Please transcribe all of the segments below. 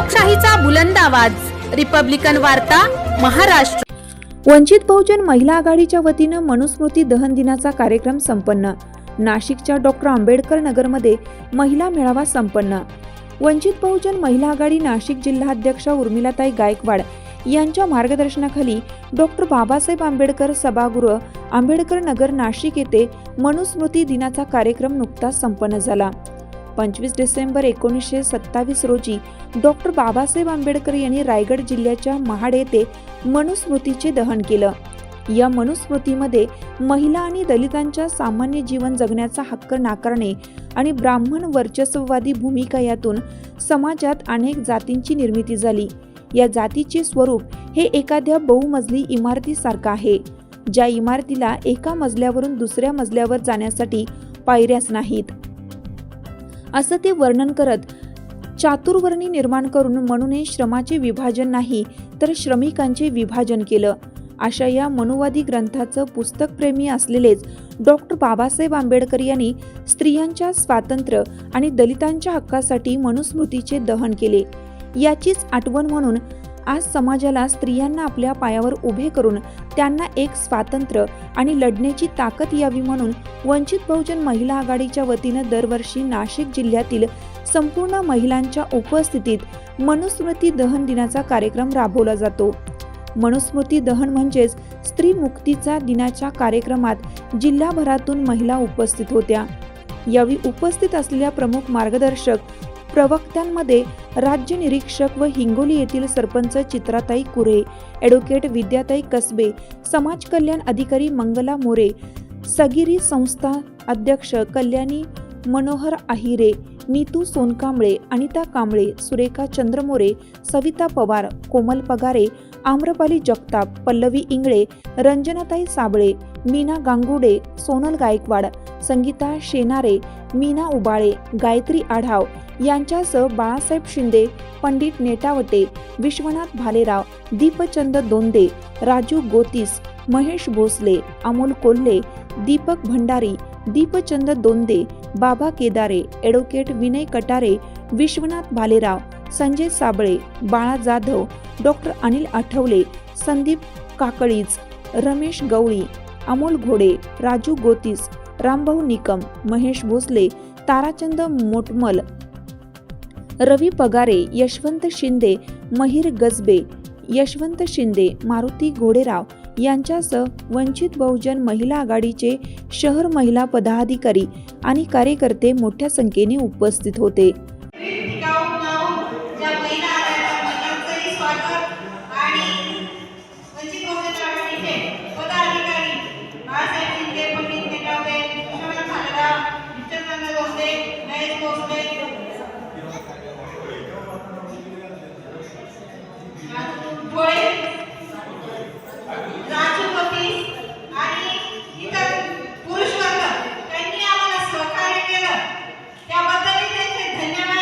लोकशाहीचा बुलंद आवाज, रिपब्लिकन वार्ता, महाराष्ट्र। वंचित बहुजन महिला आघाडीच्या वतीनं मनुस्मृती दहन दिनाचा कार्यक्रम संपन्न। नाशिकच्या डॉक्टर आंबेडकर नगरमध्ये महिला मेळावा संपन्न। वंचित बहुजन महिला आघाडी नाशिक जिल्हाध्यक्षा उर्मिलाताई गायकवाड यांच्या मार्गदर्शनाखाली डॉक्टर बाबासाहेब आंबेडकर सभागृह आंबेडकर नगर नाशिक येथे मनुस्मृती दिनाचा कार्यक्रम नुकताच संपन्न झाला। 25 डिसेंबर 1927 रोजी डॉक्टर बाबासाहेब आंबेडकर यांनी रायगड जिल्ह्याच्या महाड येथे मनुस्मृतीचे दहन केलं। या मनुस्मृतीमध्ये महिला आणि दलितांच्या सामान्य जीवन जगण्याचा हक्क नाकारणे आणि ब्राह्मण वर्चस्ववादी भूमिका यातून समाजात अनेक जातींची निर्मिती झाली। या जातीचे स्वरूप हे एखाद्या बहुमजली इमारतीसारखं आहे, ज्या इमारतीला एका मजल्यावरून दुसऱ्या मजल्यावर जाण्यासाठी पायऱ्याच नाहीत, असं ते वर्णन करत चातुर्वर्णी निर्माण करून म्हणून श्रमाचे विभाजन नाही तर श्रमिकांचे विभाजन केलं। अशा या मनुवादी ग्रंथाचं पुस्तकप्रेमी असलेलेच डॉक्टर बाबासाहेब आंबेडकर यांनी स्त्रियांच्या स्वातंत्र्य आणि दलितांच्या हक्कासाठी मनुस्मृतीचे दहन केले। याचीच आठवण म्हणून आज समाजाला स्त्रियांना आपल्या पायावर उभे करून त्यांना एक स्वातंत्र्य आणि लढण्याची ताकद यावी म्हणून वंचित बहुजन महिला आघाडीच्या वतीनं दरवर्षी नाशिक जिल्ह्यातील संपूर्ण महिलांच्या उपस्थितीत मनुस्मृती दहन दिनाचा कार्यक्रम राबवला जातो। मनुस्मृती दहन म्हणजेच स्त्री मुक्तीचा दिनाच्या कार्यक्रमात जिल्हाभरातून महिला उपस्थित होत्या। यावेळी उपस्थित असलेल्या प्रमुख मार्गदर्शक प्रवक्त्यांमध्ये राज्य निरीक्षक व हिंगोली येथील सरपंच चित्राताई कुरे, ॲडव्होकेट विद्याताई कसबे, समाज कल्याण अधिकारी मंगला मोरे, सगिरी संस्था अध्यक्ष कल्याणी मनोहर आहिरे, नीतू सोनकांबळे, अनिता कांबळे, सुरेखा चंद्रमोरे, सविता पवार, कोमल पगारे, आम्रपाली जगताप, पल्लवी इंगळे, रंजनाताई साबळे, मीना गांगुडे, सोनल गायकवाड, संगीता शेनारे, मीना उबाळे, गायत्री आढाव यांच्यासह बाळासाहेब शिंदे, पंडित नेटावटे, विश्वनाथ भालेराव, दीपचंद दोंदे, राजू गोतीस, महेश भोसले, अमोल कोल्हे, दीपक भंडारी, दीपचंद दोंदे, बाबा केदारे, ॲडव्होकेट विनय कटारे, विश्वनाथ भालेराव, संजय साबळे, बाळा जाधव, डॉक्टर अनिल आठवले, संदीप काकळीज, रमेश गवळी, अमोल घोडे, राजू गोतीस, रामभाऊ निकम, महेश भोसले, ताराचंद मोटमल, रवी पगारे, यशवंत शिंदे, महिर गजबे, यशवंत शिंदे, मारुती घोडेराव यांच्यासह वंचित बहुजन महिला आघाडीचे शहर महिला पदाधिकारी आणि कार्यकर्ते मोठ्या संख्येने उपस्थित होते। पुरुष वर्ग त्यांनी आम्हाला सहकार्य केलं, त्याबद्दल त्यांचे धन्यवाद।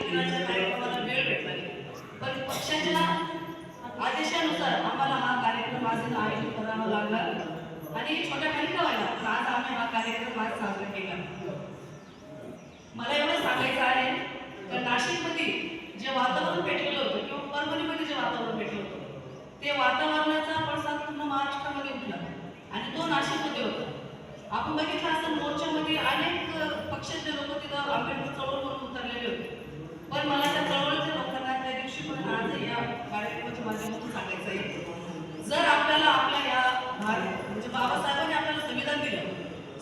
दिनाच्या कार्यक्रमाला वेळ भेटला नाही, पण पक्षाच्या आदेशानुसार आम्हाला हा कार्यक्रम आज आयोजित करावा लागला आणि छोट्या खाली ठेवायला, पण आज आम्ही हा कार्यक्रम आज साजरा केला. मला एवढं सांगायचं आहे तर नाशिकमध्ये जे वातावरण भेटलेलं होतं किंवा परभणीमध्ये जे वातावरण भेटलं होतं ते वातावरणाचा पडसाद पूर्ण महाराष्ट्रामध्ये उठला आणि तो नाशिकमध्ये होता. आपण बघितलं असं मोर्चामध्ये अनेक पक्षाचे लोक तिथं आंबेडकर चळवळ म्हणून उतरलेले होते, पण मला त्या चळवळीच्या लोकांना त्या दिवशी पण आज या कार्यक्रमाच्या माध्यमातून सांगायचं आहे, जर आपल्याला आपल्या या म्हणजे बाबासाहेबांनी आपल्याला संविधान दिलं,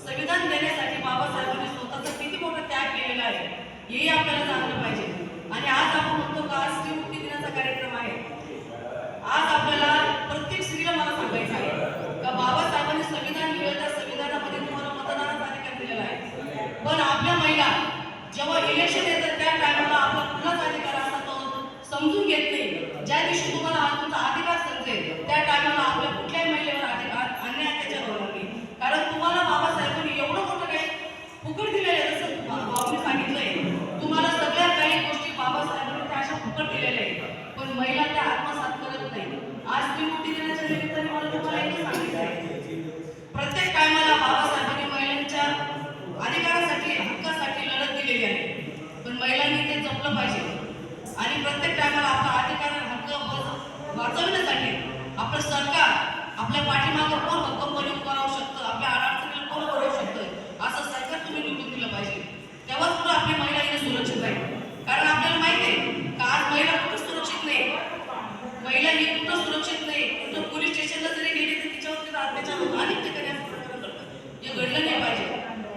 संविधान देण्यासाठी बाबासाहेबांनी स्वतःचा किती मोठा त्याग केलेला आहे हेही आपल्याला जाणलं पाहिजे. आणि आज आपण म्हणतो का आज स्त्रीमुक्ती दिनाचा कार्यक्रम आहे, आज आपल्याला प्रत्येक स्त्रीला मला सांगायचं आहे का बाबासाहेबांनी संविधान दिलं, त्या संविधानामध्ये तुम्हाला मतदानाचा अधिकार दिलेला आहे, पण आपल्या महिला जेव्हा इलेक्शन येतं त्या टायमाला आपला कुणाचा अधिकार असा तो समजून घेत नाही. ज्या दिवशी तुम्हाला हा तुमचा अधिकार समजेल त्या टायमाला आपल्या कुठल्याही महिलेवर अन्याय अत्याचार होणार नाही, कारण तुम्हाला बाबासाहेबांनी एवढं मोठं काही फुकट दिलेलं आहे. जसं बाबांनी सांगितलंय तुम्हाला सगळ्या काही गोष्टी बाबासाहेबांनी त्या अशा फुकट दिलेल्या आहेत, पण महिला त्या आत्मसात करत नाही. आज स्त्रीमुक्ती दिनाच्या निमित्ताने मला तुम्हाला एकच सांगायचं आहे, प्रत्येक टायमाला बाबासाहेबांनी महिलांच्या अधिकारासाठी हक्कासाठी लढत दिलेली आहे, पण महिलांनी ते जपलं पाहिजे आणि प्रत्येक टायमाला आपला अधिकार हक्क वाचवण्यासाठी आपलं सरकार आपल्या पाठीमागं कोण भक्कमपणे उभं राहू शकतं, आपल्या अडचणीला कोण उभं राहू शकतं असं सरकार तुम्ही निवडून दिलं पाहिजे, तेव्हाच पुढे आपली महिला ही सुरक्षित राहील. कारण आपल्याला माहिती आहे का आज महिला कुठं सुरक्षित नाही, महिला ही कुठं सुरक्षित नाही, कुठं पोलीस स्टेशनला जरी गेली तर तिच्यावरती अत्याचार होतो, अनेक ठिकाणी असं प्रकरण घडतं, हे घडलं नाही पाहिजे.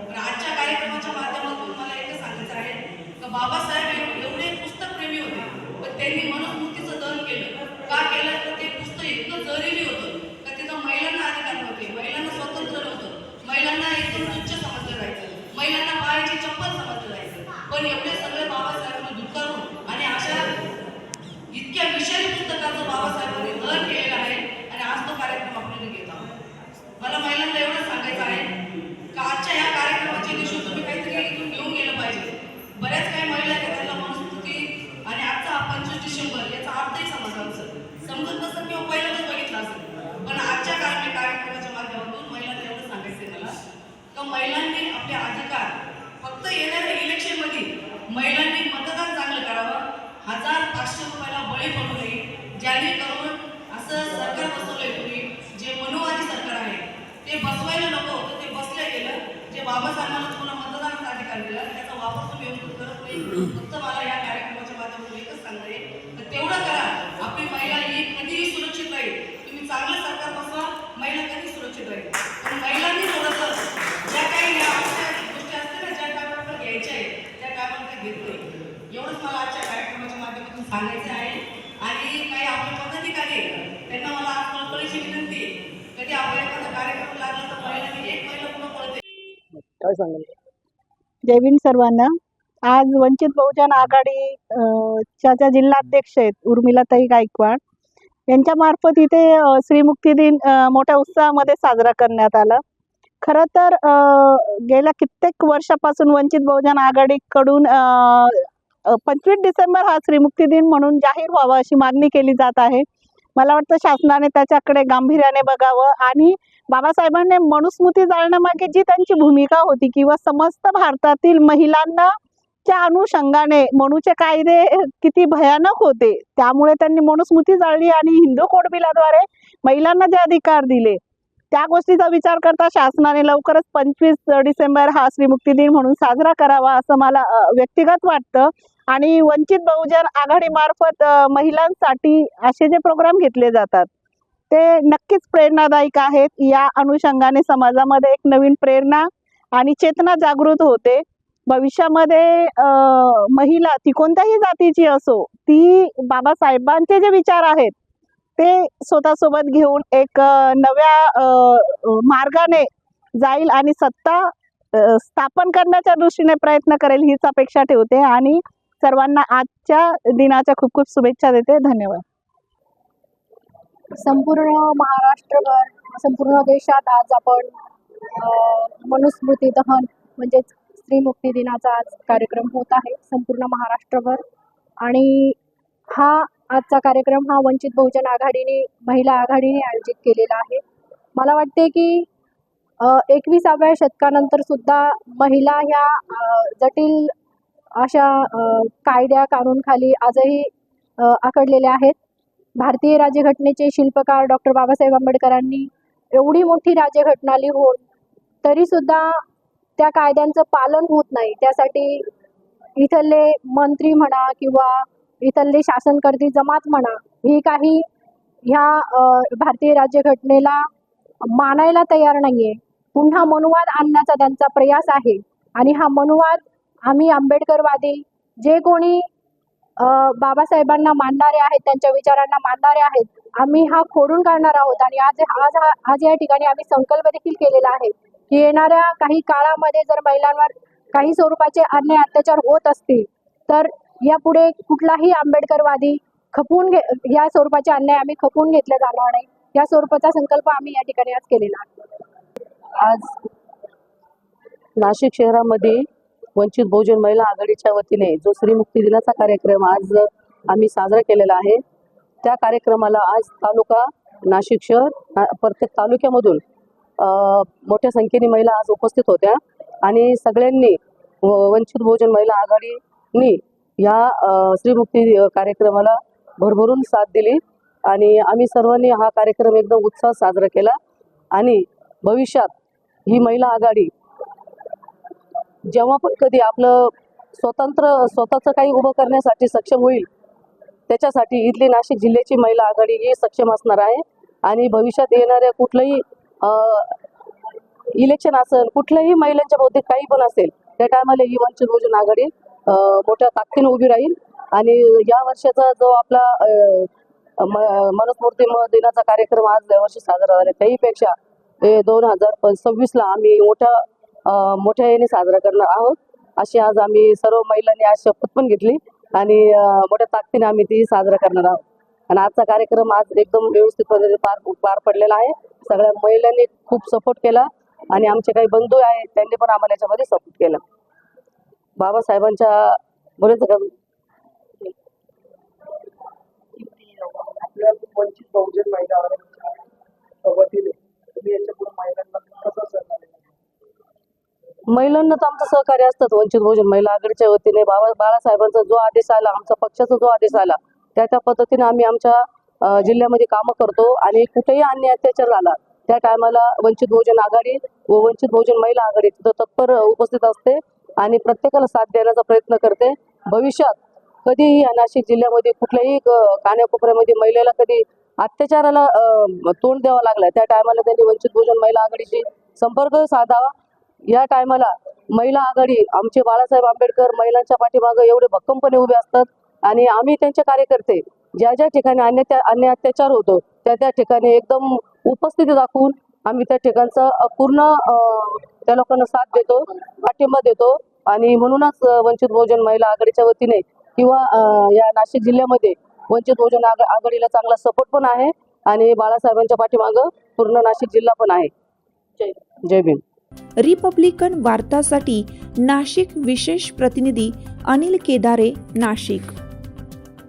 पण आजच्या कार्यक्रमाच्या माध्यमातून मला एकच सांगायचं आहे की बाबासाहेब एवढे पुस्तकप्रेमी होते, पण त्यांनी मनुस्मृतीचं दहन केलं. का केलं तर ते पुस्तक इतकं जरुरी होतं का तिथं महिलांना अधिकार नव्हते, महिलांना स्वातंत्र्य नव्हतं, महिलांना एकदम तुच्छ समजलं जायचं, महिलांना पायाची चप्पल समजलं जायचं, पण एवढे सगळे बाबासाहेबांनी दुःखारून आणि अशा इतक्या विषारी पुस्तकाचं बाबासाहेबांनी दहन केलेलं आहे आणि आज तो कार्यक्रम आपल्याला घेत आहोत. मला महिलांना एवढं सांगायचं आहे का आजच्या या कार्यक्रमाच्या दिवशी तुम्ही काहीतरी इथून घेऊन गेलं पाहिजे. बऱ्याच काही महिला आहेत त्यांना मनुस्मृती आणि आजचा 25 डिसेंबर याचा अर्थही समजत नसेल किंवा पहिल्यांदाच बघितला असेल, पण आजच्या कार्यक्रमाच्या माध्यमातून महिलांना एवढं सांगायचं मला का महिलांनी आपले अधिकार फक्त येणाऱ्या इलेक्शनमध्ये महिलांनी मतदान चांगलं करावं, 1500 रुपयाला बळी पडू नये, ज्याने करून असं सरकार बसवलंय तुम्ही जे मनुवादी सरकार आहे ते बसवायला नको होतं, ते बसलं गेलं. जे बाबासाहेबांना तुम्हाला मतदानाचा अधिकार दिला त्याचा वापर तुम्ही एवढं करत नाही. फक्त मला या कार्यक्रमाच्या माध्यमातून एकच सांगते तर तेवढं करा, आपली महिला ही कधीही सुरक्षित राहील. तुम्ही चांगलं सरकार बसवा, महिला कधी सुरक्षित राहील. पण महिलांनी थोडंसं ज्या काही गोष्टी असते ना, ज्या टायमाला घ्यायच्या आहे त्या टायमाला त्या घेत नाही. एवढंच मला आजच्या कार्यक्रमाच्या माध्यमातून सांगायचं आहे. आणि काही आपले पदाधिकारी त्यांना मला आज कळकळीची विनंती, कधी आपल्या एखादा कार्यक्रम लागला तर महिलांनी एक महिला पुढे पळते. काय सांगाल? जय भीम सर्वांना. आज वंचित बहुजन आघाडी च्या जिल्हाध्यक्ष आहेत उर्मिलाताई गायकवाड यांच्या मार्फत इथे श्रीमुक्ती दिन मोठ्या उत्साहामध्ये साजरा करण्यात आला. खरं तर गेल्या कित्येक वर्षापासून वंचित बहुजन आघाडीकडून 25 डिसेंबर हा श्रीमुक्ती दिन म्हणून जाहीर व्हावा अशी मागणी केली जात आहे. मला वाटतं शासनाने त्याच्याकडे गांभीर्याने बघावं आणि बाबासाहेबांनी मनुस्मृती जाळण्यामागे जी त्यांची भूमिका होती किंवा समस्त भारतातील महिलांना च्या अनुषंगाने मनूचे कायदे किती भयानक होते, त्यामुळे त्यांनी मनुस्मृती जाळली आणि हिंदू कोड बिलाद्वारे महिलांना जे अधिकार दिले त्या गोष्टीचा विचार करता शासनाने लवकरच 25 डिसेंबर हा श्रीमुक्ती दिन म्हणून साजरा करावा असं मला व्यक्तिगत वाटतं. आणि वंचित बहुजन आघाडी मार्फत महिलांसाठी असे जे प्रोग्राम घेतले जातात ते नक्कीच प्रेरणादायक आहेत. या अनुषंगाने समाजामध्ये एक नवीन प्रेरणा आणि चेतना जागृत होते. भविष्यामध्ये महिला ती कोणत्याही जातीची असो ती बाबासाहेबांचे जे विचार आहेत ते स्वतःसोबत घेऊन एक नव्या मार्गाने जाईल आणि सत्ता स्थापन करण्याच्या दृष्टीने प्रयत्न करेल हीच अपेक्षा ठेवते आणि सर्वांना आजच्या दिनाच्या खूप खूप शुभेच्छा देते. धन्यवाद. संपूर्ण महाराष्ट्रभर, संपूर्ण देशात आज आपण मनुस्मृती दहन म्हणजेच स्त्रीमुक्ती दिनाचा आज कार्यक्रम होत आहे संपूर्ण महाराष्ट्रभर. आणि हा आजचा कार्यक्रम हा वंचित बहुजन आघाडीने, महिला आघाडीने आयोजित केलेला आहे. मला वाटते की 21व्या शतकानंतर सुद्धा महिला ह्या जटिल अशा कायद्या कानूनखाली आजही आखडलेल्या आहेत. भारतीय राज्यघटनेचे शिल्पकार डॉक्टर बाबासाहेब आंबेडकरांनी एवढी मोठी राज्यघटना लिहून तरीसुद्धा त्या कायद्यांचं पालन होत नाही. त्यासाठी इथले मंत्री म्हणा किंवा इथले शासनकर्ती जमात म्हणा, ही काही ह्या भारतीय राज्यघटनेला मानायला तयार नाहीये. पुन्हा मनुवाद आणण्याचा त्यांचा प्रयास आहे. आणि हा मनुवाद आम्ही आंबेडकरवादी जे कोणी बाबासाहेबांना मानणारे आहेत, त्यांच्या विचारांना मानणारे आहेत, आम्ही हा खोडून काढणार आहोत. आणि आज या ठिकाणी आम्ही संकल्प देखील केलेला आहे की येणाऱ्या काही काळामध्ये जर महिलांवर काही स्वरूपाचे अन्याय अत्याचार होत असतील तर यापुढे कुठलाही आंबेडकरवादी या स्वरूपाचे अन्याय आम्ही खपवून घेतले जाणार नाही. या स्वरूपाचा संकल्प आम्ही या ठिकाणी आज केलेला आहे. आज नाशिक शहरामध्ये वंचित बहुजन महिला आघाडीच्या वतीने जो स्त्रीमुक्ती दिनाचा कार्यक्रम आज आम्ही साजरा केलेला आहे, त्या कार्यक्रमाला आज तालुका नाशिक शहर प्रत्येक तालुक्यामधून मोठ्या संख्येने महिला आज उपस्थित होत्या. आणि सगळ्यांनी वंचित बहुजन महिला आघाडीने या स्त्रीमुक्ती कार्यक्रमाला भरभरून साथ दिली. आणि आम्ही सर्वांनी हा कार्यक्रम एकदम उत्साहात साजरा केला. आणि भविष्यात ही महिला आघाडी जेव्हा पण कधी आपलं स्वतःचं काही उभं करण्यासाठी सक्षम होईल, त्याच्यासाठी इथली नाशिक जिल्ह्याची महिला आघाडी ही सक्षम असणार आहे. आणि भविष्यात येणाऱ्या कुठलंही इलेक्शन असेल, कुठल्याही महिलांच्या बौद्धिक काही पण असेल, त्या टायमाला ही वंचित बहुजन आघाडी मोठ्या ताकदीने उभी राहील. आणि या वर्षाचा जो आपला मनुस्मृती दिनाचा कार्यक्रम आज यावर्षी साजरा झाला, त्याहीपेक्षा 2026ला आम्ही मोठ्या याने साजरा करणार आहोत. अशी आज आम्ही सर्व महिलांनी आज शपथ पण घेतली आणि मोठ्या ताकदीने आम्ही ती साजरा करणार आहोत. आणि आजचा कार्यक्रम आज एकदम व्यवस्थित पद्धतीने पार पडलेला आहे. सगळ्या महिलांनी खूप सपोर्ट केला आणि आमचे काही बंधू आहेत त्यांनी पण आम्हाला याच्यामध्ये सपोर्ट केला. बाबासाहेबांच्या बरेच आपल्या वंचित बहुजन महिला आघाडीच्या वतीने तुम्ही याच्यापुढे महिलांना कसं सहकार्य करणार? महिलांना तर आमचं सहकार्य असतात. वंचित बहुजन महिला आघाडीच्या वतीने बाळासाहेबांचा जो आदेश आला, आमचा पक्षाचा जो आदेश आला, त्या पद्धतीने आम्ही आमच्या जिल्ह्यामध्ये कामं करतो. आणि कुठेही अन्याय अत्याचार झाला त्या टायमाला वंचित बहुजन आघाडी व वंचित बहुजन महिला आघाडी तिथं तत्पर उपस्थित असते आणि प्रत्येकाला साथ देण्याचा प्रयत्न करते. भविष्यात कधीही या नाशिक जिल्ह्यामध्ये कुठल्याही कान्याकोपऱ्यामध्ये महिलेला कधी अत्याचाराला तोंड द्यावं लागलं, त्या टायमाला त्यांनी वंचित बहुजन महिला आघाडीशी संपर्क साधावा. या टायमाला महिला आघाडी आमचे बाळासाहेब आंबेडकर महिलांच्या पाठीमागे एवढे भक्कमपणे उभे असतात. आणि आम्ही त्यांचे कार्यकर्ते ज्या ठिकाणी अन्याय अत्याचार होतो त्या ठिकाणी एकदम उपस्थिती दाखवून आम्ही त्या ठिकाणचा पूर्ण त्या लोकांना साथ देतो, पाठिंबा देतो. आणि म्हणूनच वंचित बहुजन महिला आघाडीच्या वतीने किंवा या नाशिक जिल्ह्यामध्ये वंचित बहुजन आघाडीला चांगला सपोर्ट पण आहे आणि बाळासाहेबांच्या पाठीमागं पूर्ण नाशिक जिल्हा पण आहे. जय भीम. रिपब्लिकन वार्तासाठी नाशिक विशेष प्रतिनिधी अनिल केदारे, नाशिक.